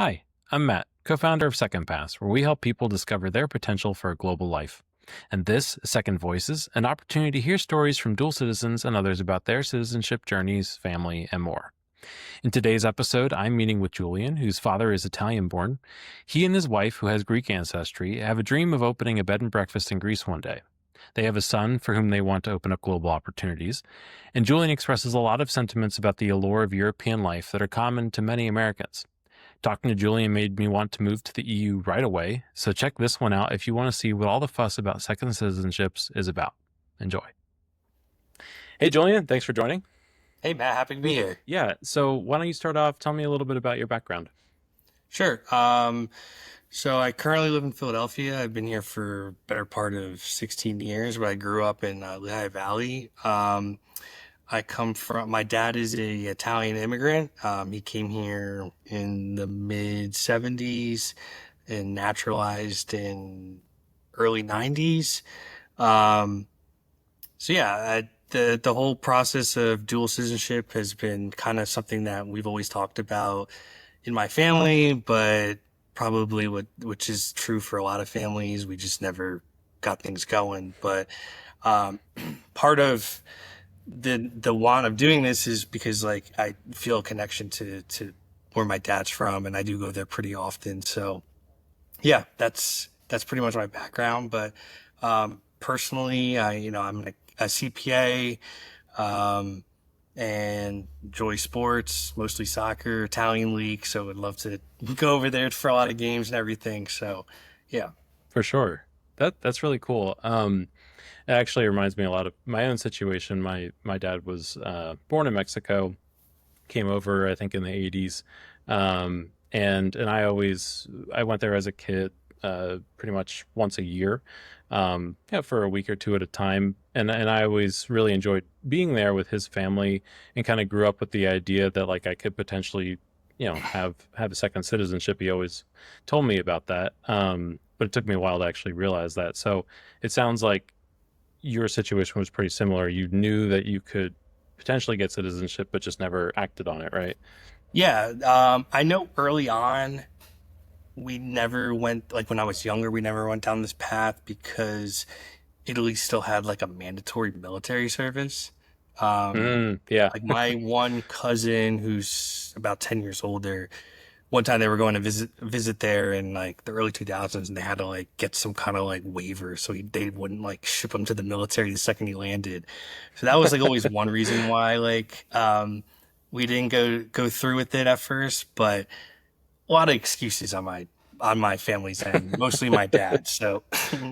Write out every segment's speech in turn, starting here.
Hi, I'm Matt, co founder of Second Pass, where we help people discover their potential for a global life. And this, Second Voices, an opportunity to hear stories from dual citizens and others about their citizenship journeys, family, and more. In today's episode, I'm meeting with Julian, whose father is Italian born. He and his wife, who has Greek ancestry, have a dream of opening a bed and breakfast in Greece one day. They have a son for whom they want to open up global opportunities. And Julian expresses a lot of sentiments about the allure of European life that are common to many Americans. Talking to Julian made me want to move to the EU right away, so check this one out if you want to see what all the fuss about second citizenships is about. Enjoy. Hey, Julian, thanks for joining. Hey Matt, happy to be here. Yeah, so why don't you start off? Tell me a little bit about your background. Sure. So I currently live in Philadelphia. I've been here for better part of 16 years, but I grew up in Lehigh Valley. I come from, my dad is a Italian immigrant. He came here in the mid 70s and naturalized in early 90s. Um, so yeah, the whole process of dual citizenship has been kind of something that we've always talked about in my family, but probably which is true for a lot of families. We just never got things going. But um, part of the want of doing this is because like I feel a connection to where my dad's from, and I do go there pretty often. So yeah, that's pretty much my background. But personally, I'm a CPA. Um, and enjoy sports, mostly soccer, Italian league. So would love to go over there for a lot of games and everything. So, yeah. For sure. That's really cool. It actually reminds me a lot of my own situation. My dad was born in Mexico, came over I think in the 80s, and I went there as a kid, pretty much once a year, yeah, for a week or two at a time, and I always really enjoyed being there with his family, and kind of grew up with the idea that like I could potentially, have a second citizenship. He always told me about that, but it took me a while to actually realize that. So it sounds like your situation was pretty similar. You knew that you could potentially get citizenship, but just never acted on it, right? Yeah. I know early on, we never went, like when I was younger, we never went down this path because Italy still had like a mandatory military service. Um, Yeah, like my one cousin who's about 10 years older, one time they were going to visit there in like the early 2000s, and they had to like get some kind of like waiver so they wouldn't like ship him to the military the second he landed. So that was like always one reason why we didn't go through with it at first. But a lot of excuses on my family's end, mostly my dad. So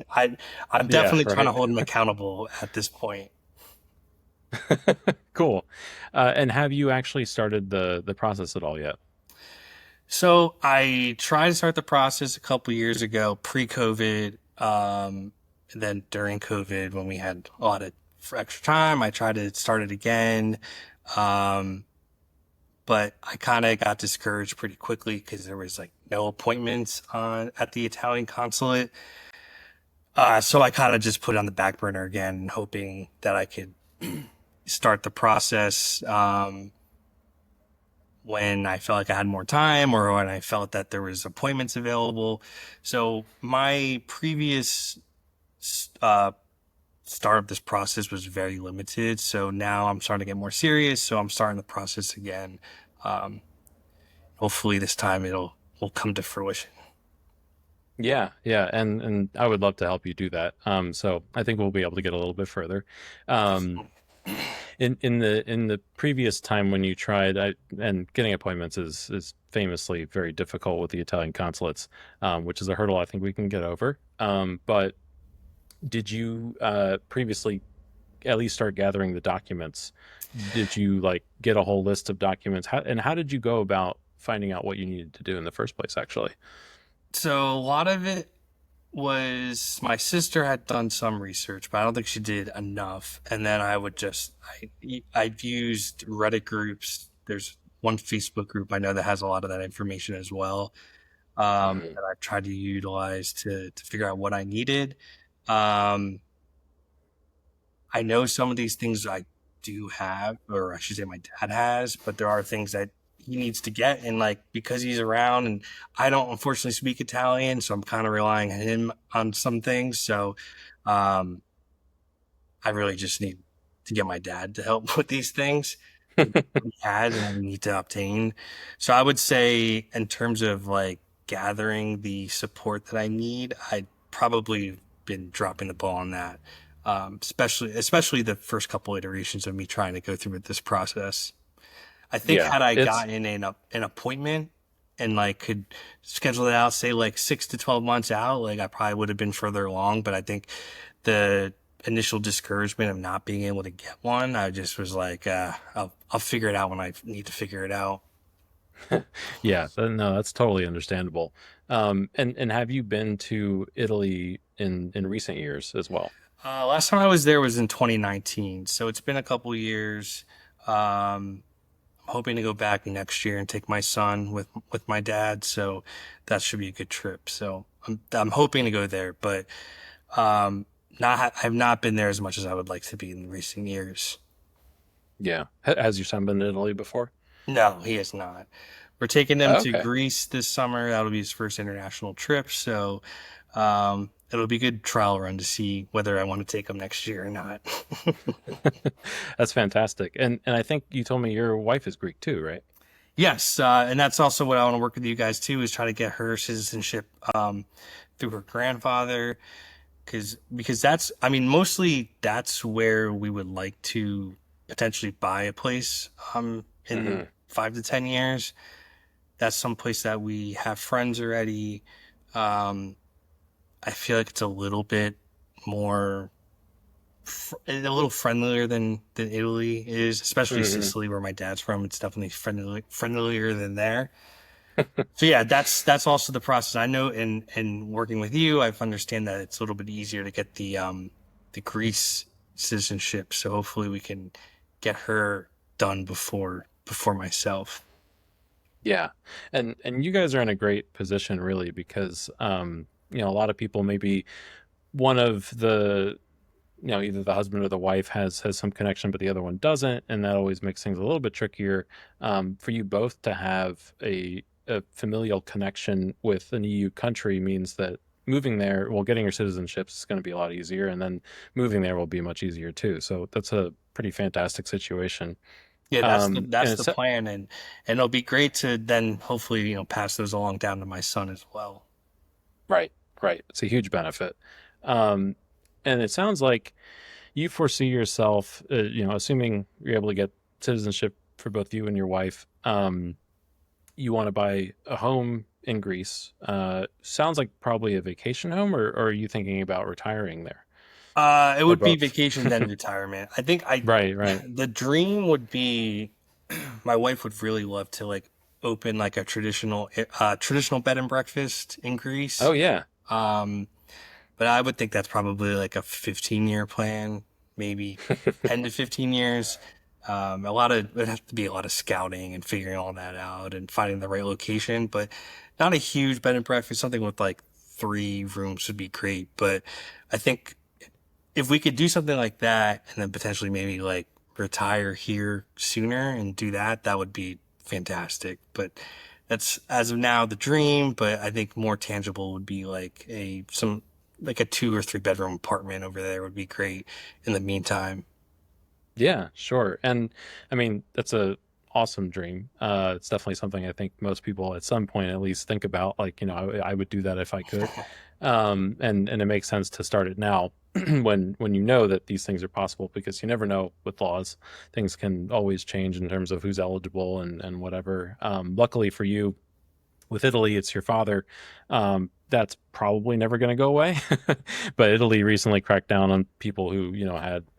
I I'm yeah, definitely trying to right. hold him accountable at this point. Cool. And have you actually started the process at all yet? So I tried to start the process a couple years ago, pre-COVID. And then during COVID, when we had a lot of for extra time, I tried to start it again. Um, but I kind of got discouraged pretty quickly because there was like no appointments on at the Italian consulate. So I kind of just put it on the back burner again, hoping that I could start the process. When I felt like I had more time or when I felt that there was appointments available. So my previous uh, start of this process was very limited. So now I'm starting to get more serious. So I'm starting the process again. Um, Hopefully this time will come to fruition. Yeah, yeah, and I would love to help you do that. So I think we'll be able to get a little bit further. Um, Awesome. in the previous time when you tried, and getting appointments is famously very difficult with the Italian consulates, which is a hurdle I think we can get over. But did you previously at least start gathering the documents? Did you like get a whole list of documents? How did you go about finding out what you needed to do in the first place, actually? So a lot of it was my sister had done some research, but I don't think she did enough. And then I've used Reddit groups. There's one Facebook group I know that has a lot of that information as well. Mhm. That I've tried to utilize to figure out what I needed. Um, I know some of these things I do have, or I should say my dad has, but there are things that he needs to get. And like, because he's around and I don't unfortunately speak Italian, so I'm kind of relying on him on some things. So, um, I really just need to get my dad to help with these things. He has and I need to obtain. So I would say in terms of like gathering the support that I need, I'd probably been dropping the ball on that. Especially the first couple iterations of me trying to go through with this process. I think Yeah, had I it's gotten an appointment and like could schedule it out, say like 6 to 12 months out, like I probably would have been further along. But I think the initial discouragement of not being able to get one, I just was like, I'll figure it out when I need to figure it out. yeah, no, that's totally understandable. And have you been to Italy in recent years as well? Last time I was there was in 2019, so it's been a couple years. I'm hoping to go back next year and take my son with my dad, so that should be a good trip. So I'm hoping to go there, but um, not I've not been there as much as I would like to be in recent years. Yeah. Has your son been to Italy before? No, he has not. We're taking him Oh, to okay. Greece this summer. That'll be his first international trip, so it'll be a good trial run to see whether I want to take him next year or not. That's fantastic. And I think you told me your wife is Greek too, right? Yes, and that's also what I want to work with you guys too, is try to get her citizenship through her grandfather, because that's, I mean, mostly that's where we would like to potentially buy a place in Hmm. 5 to 10 years. That's some place that we have friends already. Um, I feel like it's a little bit more a little friendlier than Italy is, especially Hmm. Sicily, where my dad's from. It's definitely friendlier than there. So yeah, that's also the process. I know in working with you, I understand that it's a little bit easier to get the Greece citizenship. So hopefully we can get her done before myself. Yeah. And you guys are in a great position really because a lot of people maybe one of the either the husband or the wife has some connection but the other one doesn't, and that always makes things a little bit trickier. For you both to have a familial connection with an EU country means that moving there, well, getting your citizenship is going to be a lot easier, and then moving there will be much easier too. So that's a pretty fantastic situation. Yeah, And that's the it's plan, and it'll be great to then hopefully pass those along down to my son as well. right, right. It's a huge benefit. Um, and it sounds like you foresee yourself, assuming you're able to get citizenship for both you and your wife, you want to buy a home in Greece. Sounds like probably a vacation home, or are you thinking about retiring there, It or would be both? vacation then retirement. I think I Right, right. the dream would be my wife would really love to like open like a traditional bed and breakfast in Oh Greece. yeah. Um, but I would think that's probably like a 15-year plan, maybe 10 to 15 years. It would have to be a lot of scouting and figuring all that out and finding the right location, but not a huge bed and breakfast. Something with like 3 rooms would be great. But I think if we could do something like that and then potentially maybe like retire here sooner and do that, that would be fantastic. But that's as of now the dream, but I think more tangible would be like a 2 or 3 bedroom apartment over there would be great in the meantime. Yeah, sure. And I mean, that's a awesome dream. It's definitely something I think most people at some point at least think about. Like, I would do that if I could. And it makes sense to start it now when you know that these things are possible because you never know with laws. Things can always change in terms of who's eligible and whatever. Luckily for you, with Italy, it's your father. That's probably never going to go away. But Italy recently cracked down on people who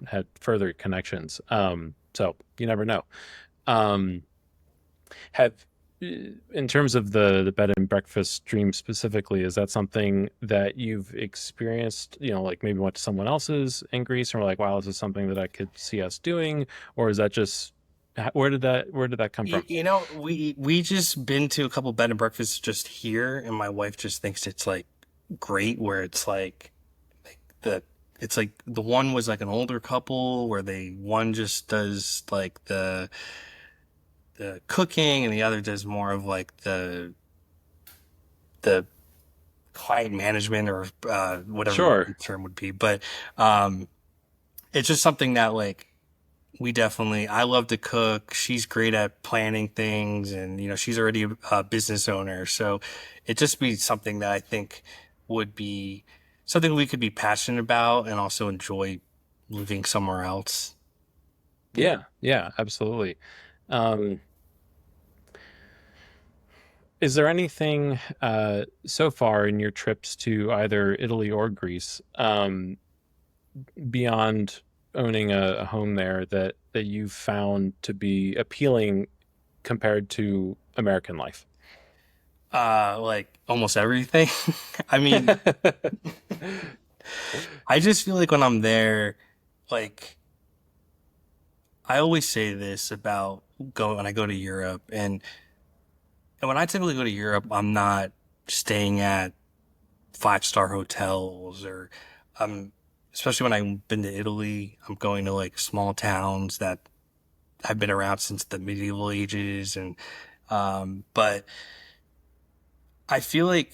had further connections. So you never know. Um, have In terms of the bed and breakfast dream specifically, is that something that you've experienced? Like maybe went to someone else's in Greece, and were like, "Wow, this is something that I could see us doing," or is that just where did that come from? We just been to a couple bed and breakfasts just here, and my wife just thinks it's like great. Where it's like the it's like the one was like an older couple where they one just does like the cooking, and the other does more of like the client management or whatever the Sure. term would be. But um, it's just something that like we definitely. I love to cook. She's great at planning things, and she's already a business owner, so it just be something that I think would be something we could be passionate about and also enjoy living somewhere else. Yeah, yeah, absolutely. Um, is there anything so far in your trips to either Italy or Greece, beyond owning a home there, that you've found to be appealing compared to American life? Like almost everything. I mean, I just feel like when I'm there, like I always say this about when I go to Europe, and when I typically go to Europe, I'm not staying at five-star hotels or especially when I've been to Italy, I'm going to like small towns that have been around since the medieval ages, and but I feel like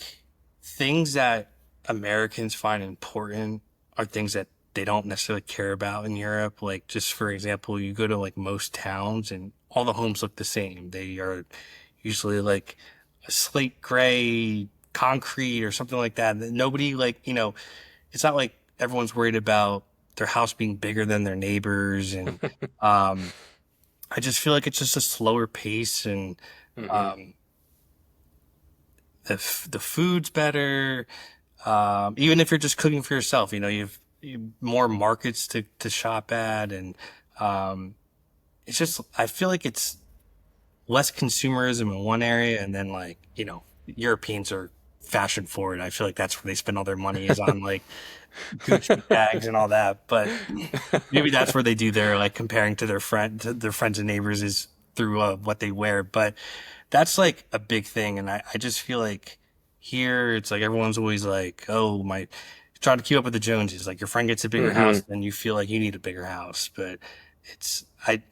things that Americans find important are things that they don't necessarily care about in Europe. Like, just for example, you go to like most towns and all the homes look the same. They are usually like a slate gray concrete or something like that. Nobody like, it's not like everyone's worried about their house being bigger than their neighbors. And um, I just feel like it's just a slower pace, and Hmm. um, the food's better. Even if you're just cooking for yourself, you have more markets to shop at, and um, it's just I feel like it's less consumerism in one area, and then like Europeans are fashion forward. I feel like that's where they spend all their money is on like Gucci bags and all that. But maybe that's where they do their like comparing to their friends and neighbors is through what they wear. But that's like a big thing, and I just feel like here it's like everyone's always like, oh my, trying to keep up with the Joneses. Like your friend gets a bigger house, Hmm. and you feel like you need a bigger house. But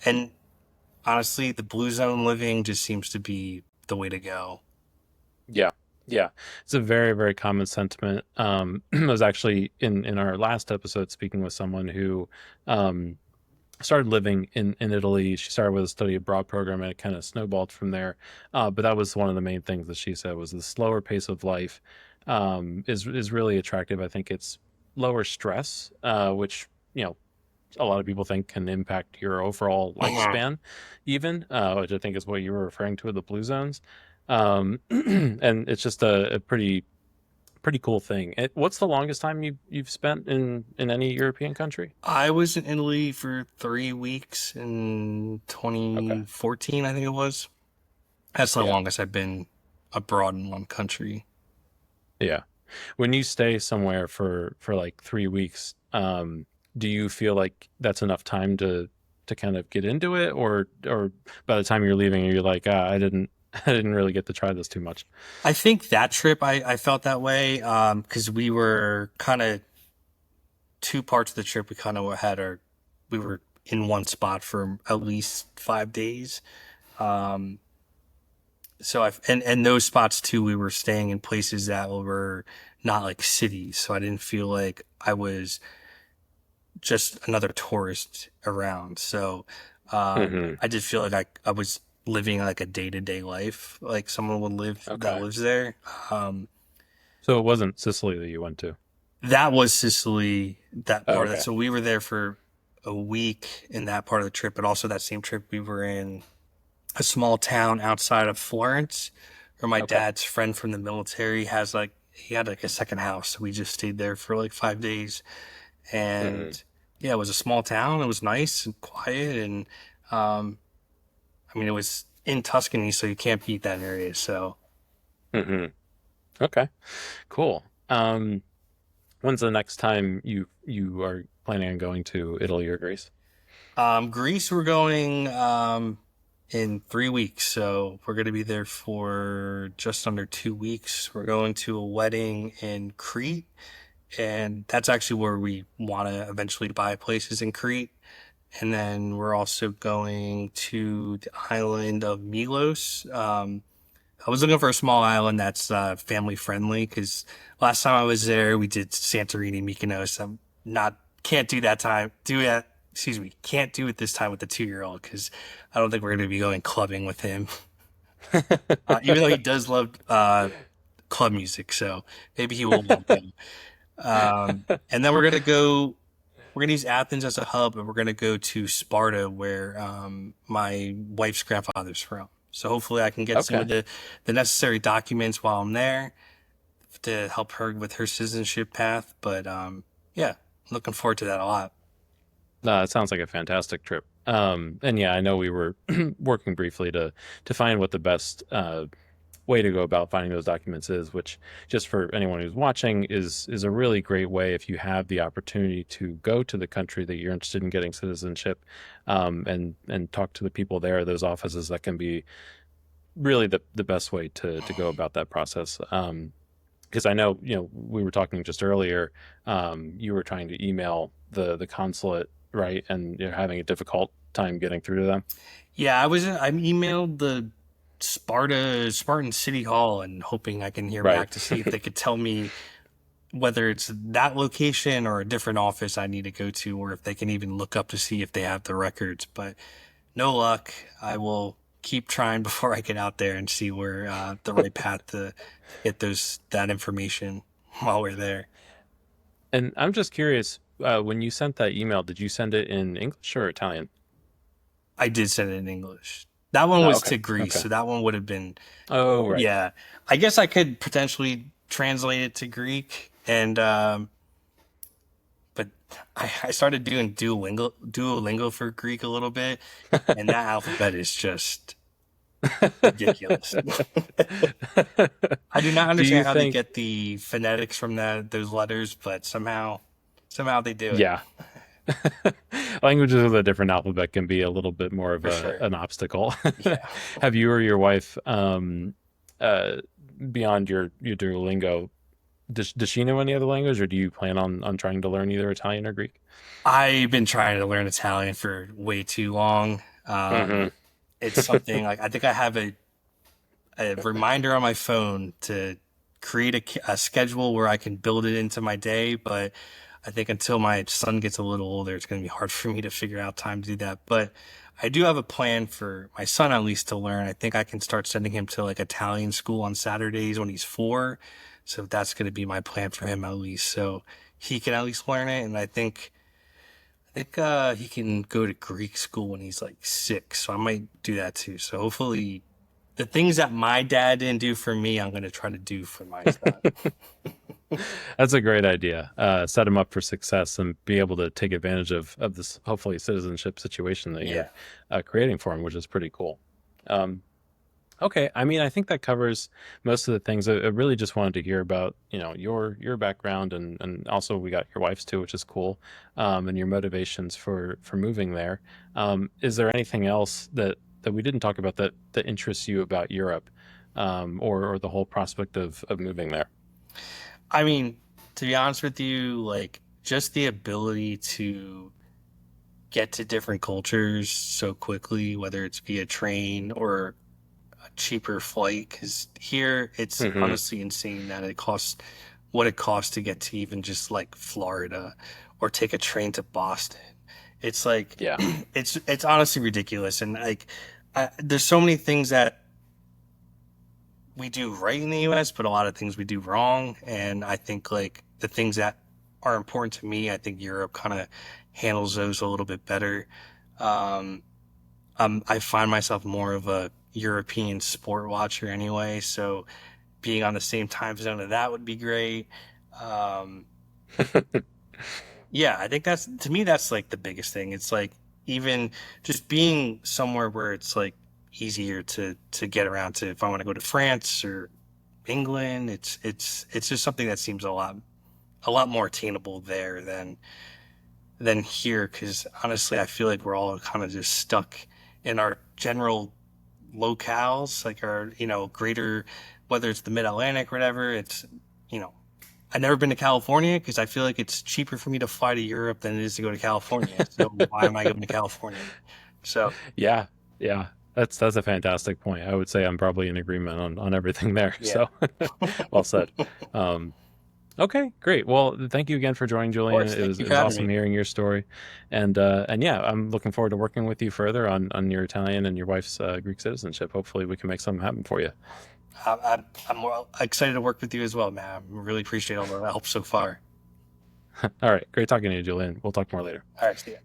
and honestly, the blue zone living just seems to be the way to go. Yeah, yeah, it's a very, very common sentiment. I was actually in our last episode speaking with someone who um, started living in Italy. She started with a study abroad program, and it kind of snowballed from there. But that was one of the main things that she said was the slower pace of life is really attractive. I think it's lower stress, which a lot of people think can impact your overall Mhm. lifespan, even, which I think is what you were referring to with the blue zones. And it's just a pretty cool thing. What's the longest time you've spent in any European country? I was in Italy for 3 weeks in Okay. 2014, I think it was. That's the Yeah. longest I've been abroad in one country. Yeah. When you stay somewhere for like 3 weeks, do you feel like that's enough time to kind of get into it, or by the time you're leaving, you're like, I didn't I didn't really get to try this too much. I think that trip I felt that way because we were kind of two parts of the trip. We kind of we were in one spot for at least 5 days. Um, so and those spots too, we were staying in places that were not like cities. So I didn't feel like I was just another tourist around. So Hmm. I did feel like I was living like a day to day life, like someone would live that Okay. lives there. Um, So it wasn't Sicily that you went to. that was Sicily, that Oh, part of that. okay. So we were there for a week in that part of the trip, but also that same trip we were in a small town outside of Florence, where my Okay. dad's friend from the military has like he had like a second house. So we just stayed there for like 5 days, Hmm. and yeah, it was a small town. It was nice and quiet, and um, I mean, it was in Tuscany, so you can't beat that area. So, Hmm. Okay. Cool. When's the next time you are planning on going to Italy or Greece? Greece, we're going in 3 weeks, so we're going to be there for just under 2 weeks. We're going to a wedding in Crete, and that's actually where we want to eventually buy places in Crete. And then we're also going to the island of Milos. I was looking for a small island that's family friendly because last time I was there, we did Santorini, Mykonos. I'm not can't do that time. Do that. Excuse me. Can't do it this time with the 2-year-old because I don't think we're going to be going clubbing with him. Even though he does love club music, so maybe he will want to. And then we're gonna go. We're gonna use Athens as a hub, and we're gonna go to Sparta, where my wife's grandfather's from. So hopefully, I can get some of Okay. the necessary documents while I'm there to help her with her citizenship path. But yeah, looking forward to that a lot. No, it sounds like a fantastic trip. And yeah, I know we were working briefly to find what the best way to go about finding those documents is, which just for anyone who's watching is a really great way if you have the opportunity to go to the country that you're interested in getting citizenship, and talk to the people there, those offices that can be really the best way to go about that process. Because I know, we were talking just earlier, you were trying to email the consulate, right? And you're having a difficult time getting through to them. Yeah, I emailed the Spartan City Hall and hoping I can hear Right. back to see if they could tell me whether it's that location or a different office I need to go to, or if they can even look up to see if they have the records. But no luck. I will keep trying before I get out there and see where the right path to get that information while we're there. And I'm just curious, when you sent that email, did you send it in English or Italian? I did send it in English. That one Oh, was okay. to Greece, Okay. so that one would have been, Oh, right. yeah. I guess I could potentially translate it to Greek, and but I started doing Duolingo for Greek a little bit, and that alphabet is just ridiculous. I do not Do you understand how they think, get the phonetics from those letters, but somehow they do it yeah, languages with a different alphabet can be a little bit more of for sure. an obstacle. Yeah. Have you or your wife, uh, beyond your Duolingo, does she know any other language, or do you plan on trying to learn either Italian or Greek? I've been trying to learn Italian for way too long. Hmm. It's something like I think I have a reminder on my phone to create a schedule where I can build it into my day, but I think until my son gets a little older, it's going to be hard for me to figure out time to do that. But I do have a plan for my son at least to learn. I think I can start sending him to like Italian school on Saturdays when he's 4. So that's going to be my plan for him at least. So he can at least learn it. And I think he can go to Greek school when he's like 6. So I might do that too. So hopefully the things that my dad didn't do for me, I'm going to try to do for my son. That's a great idea. Set them up for success and be able to take advantage of this hopefully citizenship situation that Yeah. you're creating for them, which is pretty cool. Um, okay, I mean, I think that covers most of the things. I really just wanted to hear about, your background, and also we got your wife's too, which is cool, and your motivations for moving there. Is there anything else that we didn't talk about that interests you about Europe, or the whole prospect of moving there? I mean, to be honest with you, like just the ability to get to different cultures so quickly, whether it's via train or a cheaper flight, because here it's Hmm. honestly insane that it costs what it costs to get to even just like Florida or take a train to Boston. It's like Yeah. it's honestly ridiculous, and like there's so many things that we do right in the US, but a lot of things we do wrong. And I think like the things that are important to me, I think Europe kind of handles those a little bit better. Um, I find myself more of a European sport watcher anyway, so being on the same time zone of that would be great. Um, yeah, I think that's to me that's like the biggest thing. It's like even just being somewhere where it's like easier to get around to if I want to go to France or England. It's just something that seems a lot more attainable there than here. Because honestly, I feel like we're all kind of just stuck in our general locales, like our greater, whether it's the Mid Atlantic or whatever. It's you know I've never been to California because I feel like it's cheaper for me to fly to Europe than it is to go to California. So why am I going to California? So Yeah, yeah. That's a fantastic point. I would say I'm probably in agreement on everything there. yeah, So well said. Um, okay, great. Well, thank you again for joining, of Julian. course. Thank you It for was having awesome me. hearing your story, and yeah, I'm looking forward to working with you further on your Italian and your wife's Greek citizenship. Hopefully, we can make something happen for you. I'm more excited to work with you as well, man. I really appreciate all the help so far. All right, great talking to you, Julian. We'll talk more later. All right, see ya.